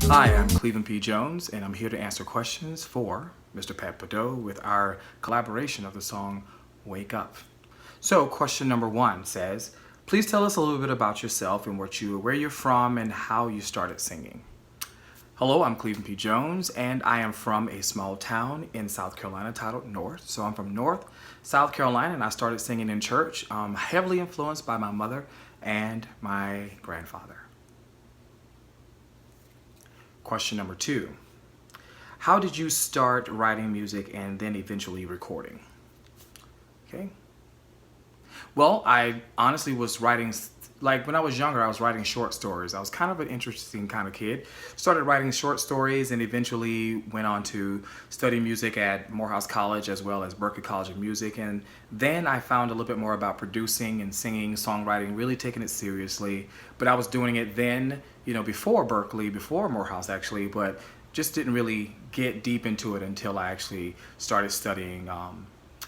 Hi, I'm Cleveland P. Jones, and I'm here to answer questions for Mr. Pat Bedeau with our collaboration of the song Wake Up. So, question number 1 says, please tell us a little bit about yourself and where you're from and how you started singing. Hello, I'm Cleveland P. Jones, and I am from a small town in South Carolina titled North. So I'm from North, South Carolina, and I started singing in church, heavily influenced by my mother and my grandfather. Question number 2. How did you start writing music and then eventually recording? Okay. Well, I honestly was writing, like when I was younger, I was writing short stories. I was kind of an interesting kind of kid. Started writing short stories and eventually went on to study music at Morehouse College as well as Berklee College of Music. And then I found a little bit more about producing and singing, songwriting, really taking it seriously. But I was doing it then, before Berklee, before Morehouse actually, but just didn't really get deep into it until I actually started studying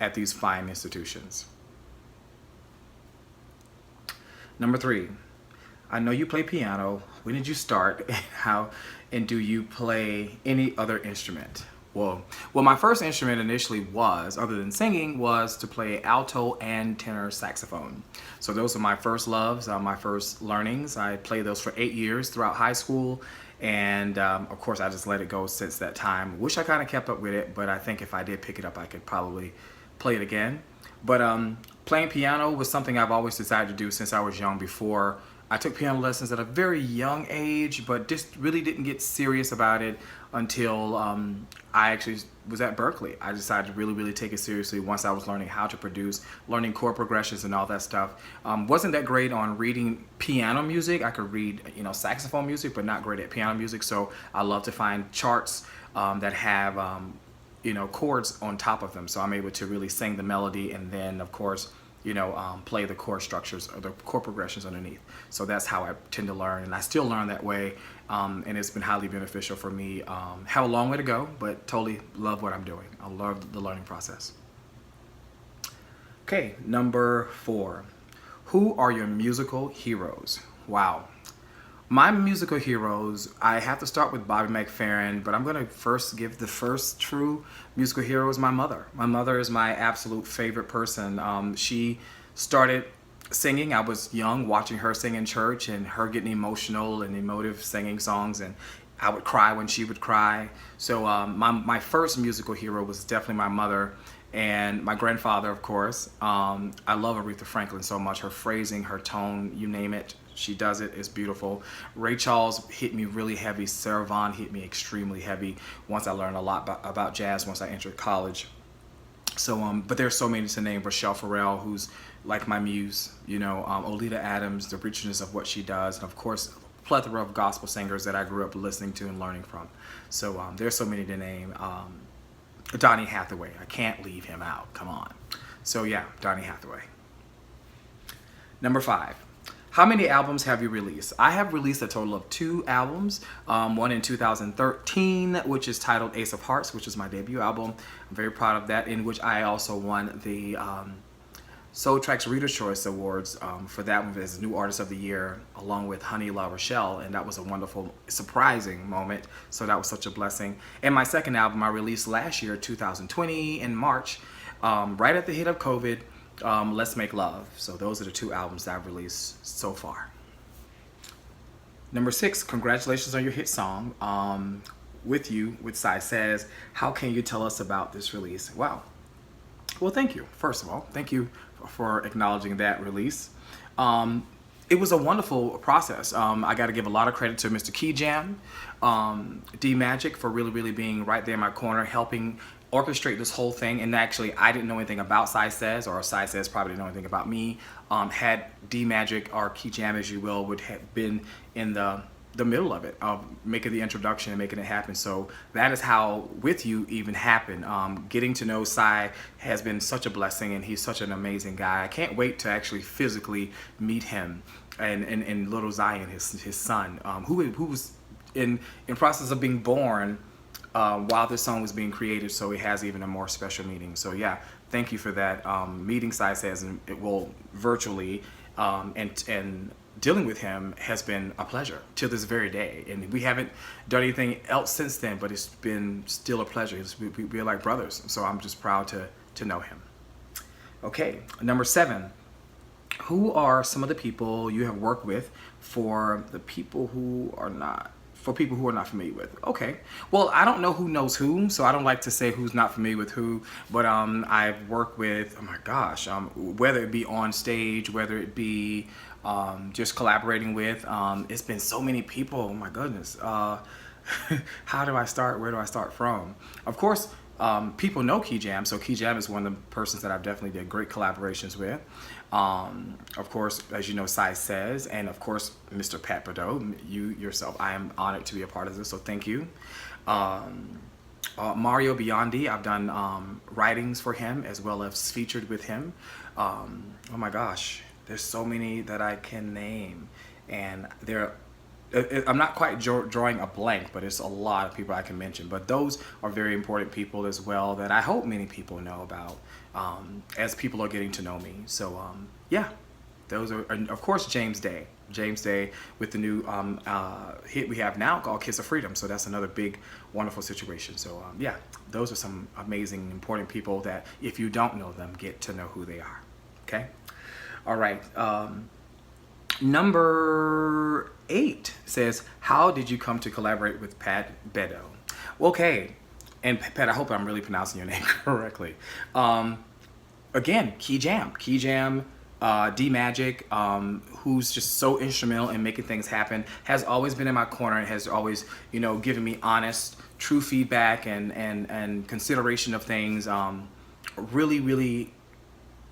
at these fine institutions. Number 3, I know you play piano. When did you start? And do you play any other instrument? Well, my first instrument initially was, other than singing, was to play alto and tenor saxophone. So those are my first loves, my first learnings. I played those for 8 years throughout high school. And of course, I just let it go since that time. Wish I kind of kept up with it, but I think if I did pick it up, I could probably play it again. But playing piano was something I've always decided to do since I was young. Before I took piano lessons at a very young age, but just really didn't get serious about it until I actually was at Berklee. I decided to really take it seriously once I was learning how to produce, learning chord progressions and all that stuff. Wasn't that great on reading piano music. I could read, saxophone music, but not great at piano music. So I love to find charts that have chords on top of them, so I'm able to really sing the melody and then of course play the chord structures or the chord progressions underneath. So that's how I tend to learn, and I still learn that way, and it's been highly beneficial for me. Have a long way to go, but totally love what I'm doing. I love the learning process. Okay, number 4, who are your musical heroes? Wow. My musical heroes, I have to start with Bobby McFerrin, but I'm going to first give the first true musical hero is my mother. My mother is my absolute favorite person. She started singing. I was young watching her sing in church and her getting emotional and emotive singing songs, and I would cry when she would cry. So my first musical hero was definitely my mother. And my grandfather, of course. I love Aretha Franklin so much. Her phrasing, her tone, you name it, she does it. It's beautiful. Ray Charles hit me really heavy. Sarah Vaughan hit me extremely heavy once I learned a lot about jazz once I entered college. So, but there's so many to name. Rochelle Farrell, who's like my muse, Olita Adams, the richness of what she does, and of course, a plethora of gospel singers that I grew up listening to and learning from. So there's so many to name. Donny Hathaway, I can't leave him out, come on. So yeah, Donny Hathaway. Number 5, how many albums have you released? I have released a total of 2 albums, one in 2013, which is titled Ace of Hearts, which is my debut album. I'm very proud of that, in which I also won the Soul Tracks Reader's Choice Awards for that one as New Artist of the Year, along with Honey La Rochelle, and that was a wonderful, surprising moment, so that was such a blessing. And my second album I released last year, 2020, in March, right at the hit of COVID, Let's Make Love. So those are the 2 albums that I've released so far. Number 6, congratulations on your hit song, With You, with Sai Says. How can you tell us about this release? Wow. Well, thank you. First of all, thank you for acknowledging that release. It was a wonderful process. I got to give a lot of credit to Mr. Key Jam, D Magic, for really being right there in my corner, helping orchestrate this whole thing. And actually, I didn't know anything about Sai Says, or Sai Says probably didn't know anything about me. Had D Magic, or Key Jam as you will, would have been in the middle of it, of making the introduction and making it happen. So that is how With You even happened. Getting to know Sai has been such a blessing, and he's such an amazing guy. I can't wait to actually physically meet him and little Zion, his son, who was in process of being born while this song was being created. So it has even a more special meaning. So yeah, thank you for that. Meeting Sai Says, and it will virtually and dealing with him has been a pleasure till this very day. And we haven't done anything else since then, but it's been still a pleasure. We're like brothers. So I'm just proud to know him. Okay, number 7. Who are some of the people you have worked with for people who are not familiar with? Okay, well, I don't know who knows who, so I don't like to say who's not familiar with who, but I've worked with, oh my gosh, whether it be on stage, whether it be just collaborating with, it's been so many people, oh my goodness. How do I start? Where do I start from? Of course, people know Key Jam, so Key Jam is one of the persons that I've definitely did great collaborations with. Of course, as you know, Sai Says, and of course, Mr. Pat Bedeau, you yourself, I am honored to be a part of this, so thank you. Mario Biondi, I've done writings for him as well as featured with him. Oh my gosh, there's so many that I can name, and I'm not quite drawing a blank, but it's a lot of people I can mention. But those are very important people as well that I hope many people know about as people are getting to know me. So yeah, those are, and of course, James Day with the new hit we have now called Kiss of Freedom. So that's another big, wonderful situation. So yeah, those are some amazing, important people that if you don't know them, get to know who they are. Okay. All right. Number 8 says, how did you come to collaborate with Pat Bedeau? Okay, and Pat, I hope I'm really pronouncing your name correctly. Again, Key Jam, D Magic, who's just so instrumental in making things happen, has always been in my corner and has always, given me honest, true feedback and consideration of things. Really, really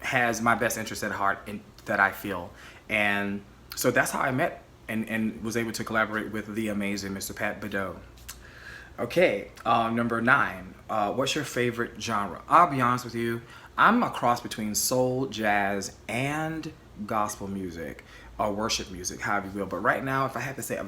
has my best interest at heart that I feel. And so that's how I met and was able to collaborate with the amazing Mr. Pat Bedeau. Okay, number 9. What's your favorite genre? I'll be honest with you. I'm a cross between soul, jazz, and gospel music, or worship music, however you will. But right now, if I had to say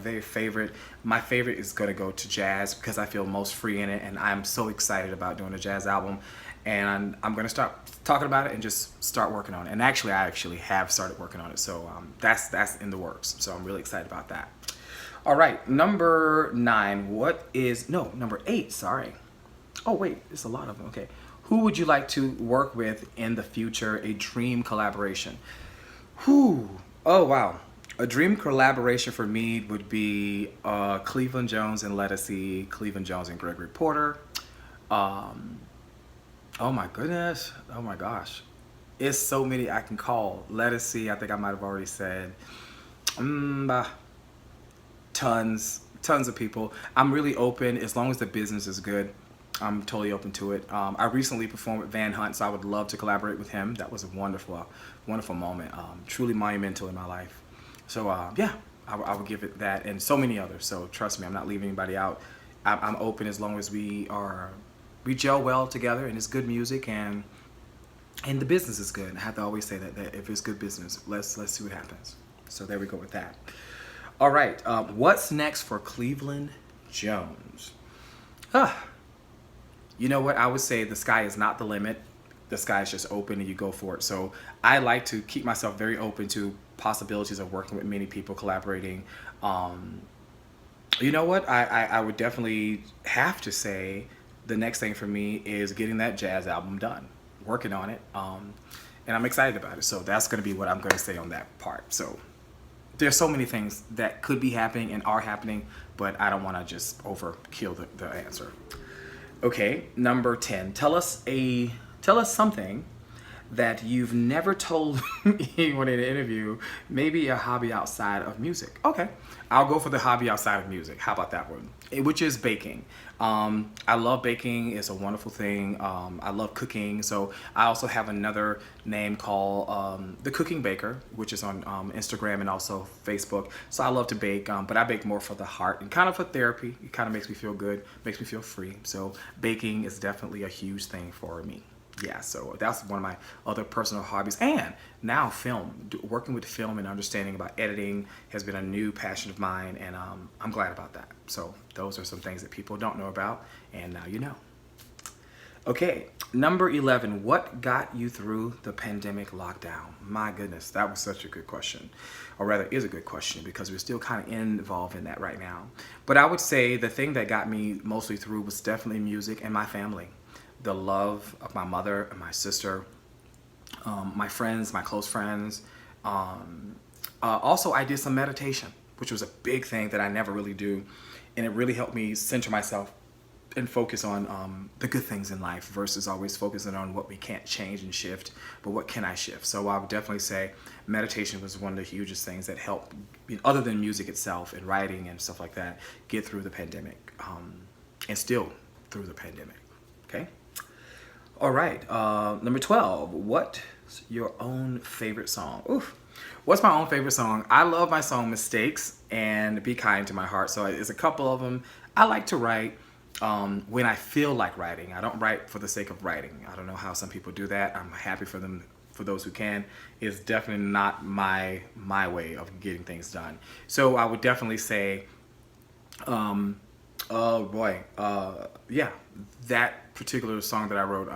my favorite is going to go to jazz because I feel most free in it, and I'm so excited about doing a jazz album. And I'm going to start talking about it and just start working on it. And actually, I have started working on it. So that's in the works. So I'm really excited about that. All right, number 8, sorry. Oh, wait, it's a lot of them. Okay. Who would you like to work with in the future? A dream collaboration. Oh, wow. A dream collaboration for me would be Cleveland Jones and Lettucey, Cleveland Jones and Gregory Porter. Oh my goodness. Oh my gosh. It's so many I can call. Lettucey, I think I might have already said. Tons of people. I'm really open as long as the business is good. I'm totally open to it. I recently performed with Van Hunt, so I would love to collaborate with him. That was a wonderful moment. Truly monumental in my life. So yeah, I would give it that, and so many others. So trust me, I'm not leaving anybody out. I'm open as long as we gel well together and it's good music and the business is good. I have to always say that if it's good business, let's see what happens. So there we go with that. All right, what's next for Cleveland Jones? You know what? I would say the sky is not the limit. The sky is just open and you go for it. So I like to keep myself very open to possibilities of working with many people, collaborating. You know what? I would definitely have to say the next thing for me is getting that jazz album done, working on it. And I'm excited about it. So that's going to be what I'm going to say on that part. So there's so many things that could be happening and are happening, but I don't want to just overkill the answer. Okay, number 10. Tell us something that you've never told anyone in an interview, maybe a hobby outside of music. Okay, I'll go for the hobby outside of music. How about that one? Which is baking. I love baking. It's a wonderful thing. I love cooking. So I also have another name called The Cooking Baker, which is on Instagram and also Facebook. So I love to bake, but I bake more for the heart and kind of for therapy. It kind of makes me feel good, makes me feel free. So baking is definitely a huge thing for me. Yeah, so that's one of my other personal hobbies. And now film, working with film and understanding about editing has been a new passion of mine, and I'm glad about that. So those are some things that people don't know about, and now you know. Okay, Number 11, what got you through the pandemic lockdown? My goodness, that was such a good question. Or rather, is a good question because we're still kind of involved in that right now. But I would say the thing that got me mostly through was definitely music and my family. The love of my mother and my sister, my friends, my close friends. Also, I did some meditation, which was a big thing that I never really do. And it really helped me center myself and focus on the good things in life versus always focusing on what we can't change and shift, but what can I shift? So I would definitely say meditation was one of the hugest things that helped, other than music itself and writing and stuff like that, get through the pandemic and still through the pandemic. Okay. All right. Number 12, what's your own favorite song? Oof. What's my own favorite song? I love my song Mistakes and Be Kind to My Heart. So there's a couple of them. I like to write when I feel like writing. I don't write for the sake of writing. I don't know how some people do that. I'm happy for them, for those who can. It's definitely not my way of getting things done. So I would definitely say, oh boy, yeah, that particular song that I wrote.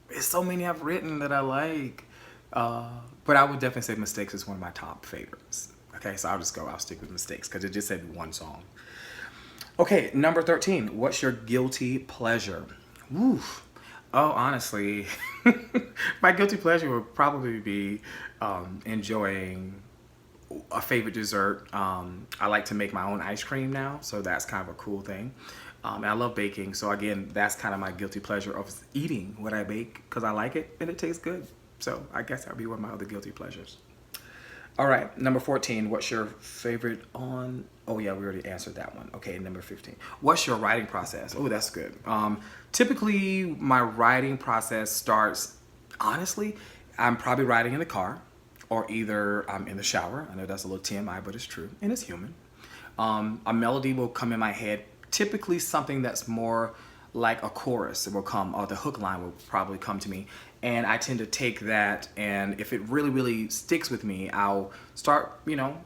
There's so many I've written that I like, but I would definitely say Mistakes is one of my top favorites. Okay, so I'll stick with Mistakes because it just said one song. Okay, number 13. What's your guilty pleasure? Woo. Oh, honestly, my guilty pleasure would probably be enjoying a favorite dessert. I like to make my own ice cream now, so that's kind of a cool thing. And I love baking, so again, that's kind of my guilty pleasure of eating what I bake because I like it and it tastes good. So I guess that would be one of my other guilty pleasures. All right, number 14, what's your favorite on... Oh yeah, we already answered that one. Okay, number 15. What's your writing process? Oh, that's good. Typically, my writing process starts, honestly, I'm probably writing in the car or either I'm in the shower. I know that's a little TMI, but it's true and it's human. A melody will come in my head, typically something that's more like a chorus. It will come, or the hook line will probably come to me. And I tend to take that, and if it really, really sticks with me, I'll start,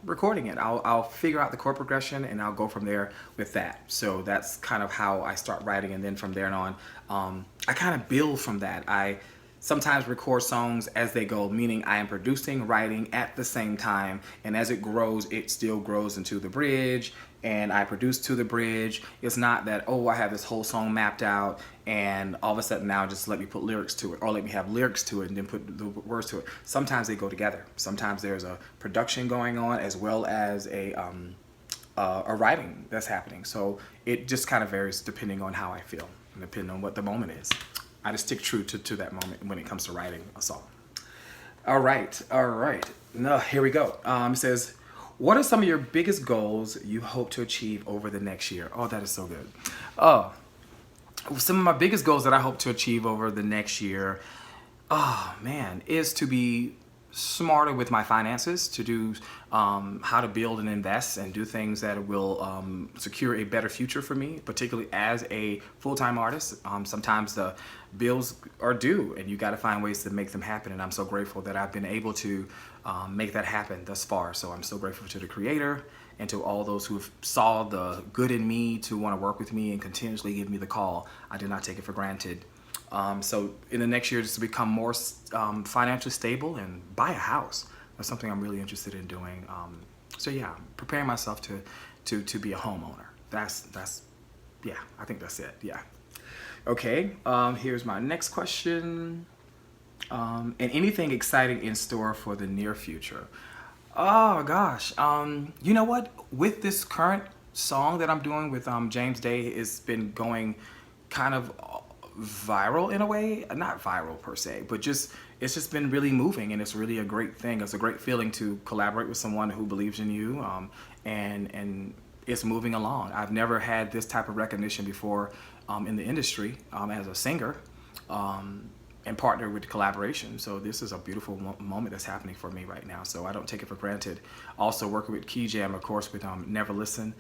recording it. I'll figure out the chord progression, and I'll go from there with that. So that's kind of how I start writing, and then from there on, I kind of build from that. I sometimes record songs as they go, meaning I am producing, writing at the same time, and as it grows, it still grows into the bridge, and I produce to the bridge. It's not that, oh, I have this whole song mapped out, and all of a sudden now just let me put lyrics to it, or let me have lyrics to it and then put the words to it. Sometimes they go together. Sometimes there's a production going on as well as a writing that's happening. So it just kind of varies depending on how I feel and depending on what the moment is. I just stick true to that moment when it comes to writing a song. All right. Now, here we go. It says, what are some of your biggest goals you hope to achieve over the next year? Oh, that is so good. Oh, some of my biggest goals that I hope to achieve over the next year, oh man, is to be smarter with my finances, to do how to build and invest and do things that will secure a better future for me, particularly as a full-time artist. Sometimes the bills are due and you got to find ways to make them happen, and I'm so grateful that I've been able to make that happen thus far. So I'm so grateful to the creator and to all those who saw the good in me to want to work with me and continuously give me the call. I do not take it for granted. So in the next year, just to become more financially stable and buy a house. That's something I'm really interested in doing. So yeah, preparing myself to be a homeowner. Yeah, I think that's it. Yeah. Okay. Here's my next question. And anything exciting in store for the near future? Oh gosh. You know what? With this current song that I'm doing with James Day, it's been going kind of viral in a way. Not viral per se, but it's just been really moving, and it's really a great thing. It's a great feeling to collaborate with someone who believes in you, and it's moving along. I've never had this type of recognition before in the industry as a singer. And partner with collaboration. So this is a beautiful moment that's happening for me right now. So I don't take it for granted. Also working with Key Jam, of course, with Never Listen.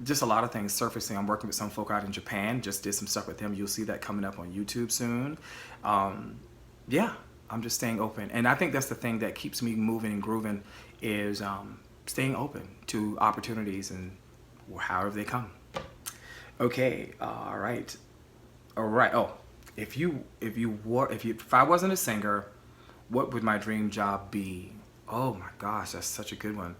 Just a lot of things surfacing. I'm working with some folk out in Japan. Just did some stuff with them. You'll see that coming up on YouTube soon. Yeah, I'm just staying open. And I think that's the thing that keeps me moving and grooving is staying open to opportunities and however they come. Okay, all right. Oh, if I wasn't a singer, what would my dream job be? Oh my gosh, that's such a good one.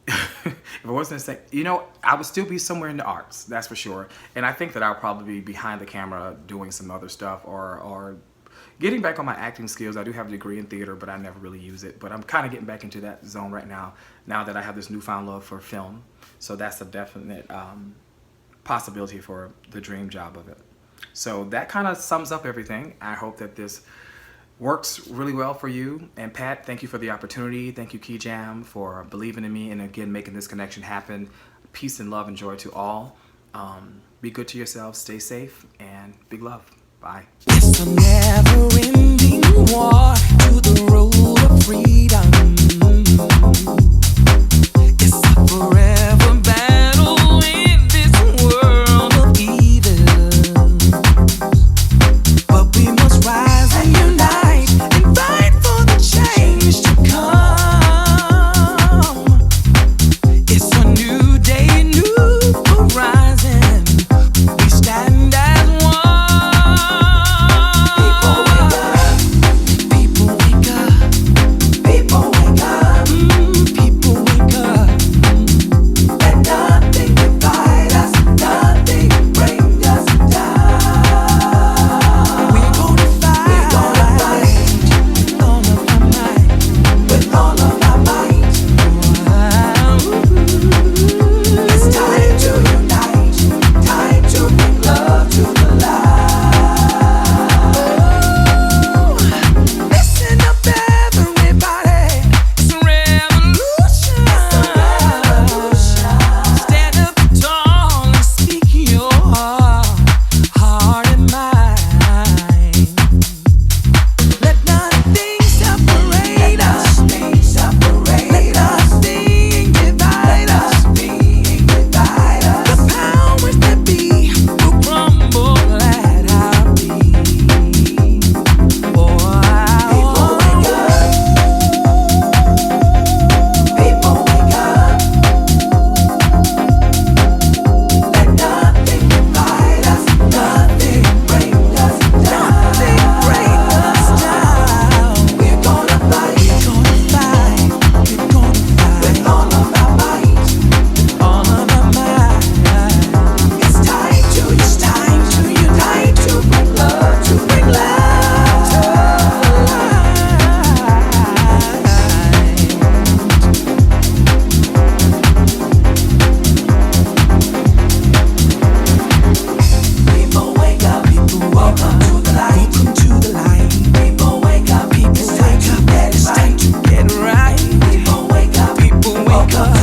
If I wasn't a singer, you know, I would still be somewhere in the arts, that's for sure. And I think that I'll probably be behind the camera doing some other stuff, or getting back on my acting skills. I do have a degree in theater, but I never really use it. But I'm kind of getting back into that zone right now that I have this newfound love for film. So that's a definite possibility for the dream job of it. So that kind of sums up everything. I hope that this works really well for you. And Pat, thank you for the opportunity. Thank you, Key Jam, for believing in me and again making this connection happen. Peace and love and joy to all. Be good to yourselves, stay safe, and big love. Bye. It's a never-ending war to the road of freedom. It's a forever battle in this world of evil. But we must rise and unite and fight for the change to come. It's a new day, new horizon. We stand as one. Wake up.